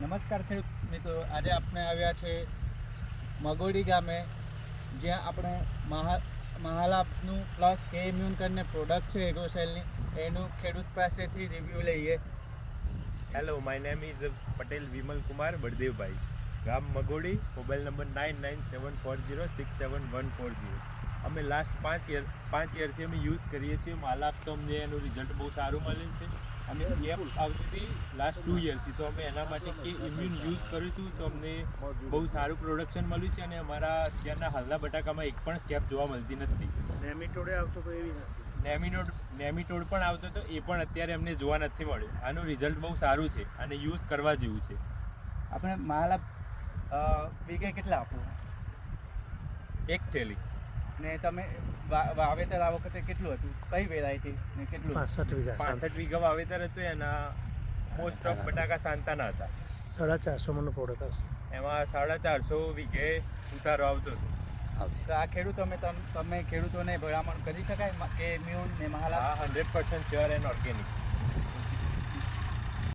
નમસ્કાર ખેડૂત મિત્રો, આજે આપણે આવ્યા છે મગોડી ગામે, જ્યાં આપણે મહાલાભનું પ્લસ કે ઇમ્યુન કરીને પ્રોડક્ટ છે એગ્રોસેલની, એનું ખેડૂત પાસેથી રિવ્યૂ લઈએ. Hello, my name is Patel Vimal Kumar Baldevbhai, ગામ મગોડી, મોબાઈલ નંબર 9974067140. અમે લાસ્ટ 5 યરથી અમે યુઝ કરીએ છીએ મહાલાભ. તો અમને એનું રિઝલ્ટ બહુ સારું મળેલ છે. અમે સ્કેપ આવતી હતી લાસ્ટ 2 યરથી, તો અમે એના માટે કે ઇમ્યુન યુઝ કર્યું હતું, તો અમને બહુ સારું પ્રોડક્શન મળ્યું છે. અને અમારા અત્યારના હાલના બટાકામાં એક પણ સ્કેપ જોવા મળતી નથી. નેમિટોડે આવતો તો એવી નથી. નેમિટોડ પણ આવતો હતો, એ પણ અત્યારે અમને જોવા નથી મળ્યું. આનું રિઝલ્ટ બહુ સારું છે અને યુઝ કરવા જેવું છે. આપણે મહાલાભ વીઘે કેટલા આપો? 1 થેલી. ને તમે વાવેતર આ વખતે કેટલું હતું? કઈ વેરાયટી ને કેટલું? 65 વીઘા વાવેતર હતું. એના મોસ્ટ ઓફ બટાકા સાંતાના હતા. 450 મણનો પ્રોડક્ટ આવશે. એમાં 450 વીઘે ઉતારો આવતો હતો. તો આ તમે ખેડૂતોને ભલામણ કરી શકાય કે ઇમ્યુન ને મહાલાભ? આ 100% શ્યોર એન્ડ ઓર્ગેનિક.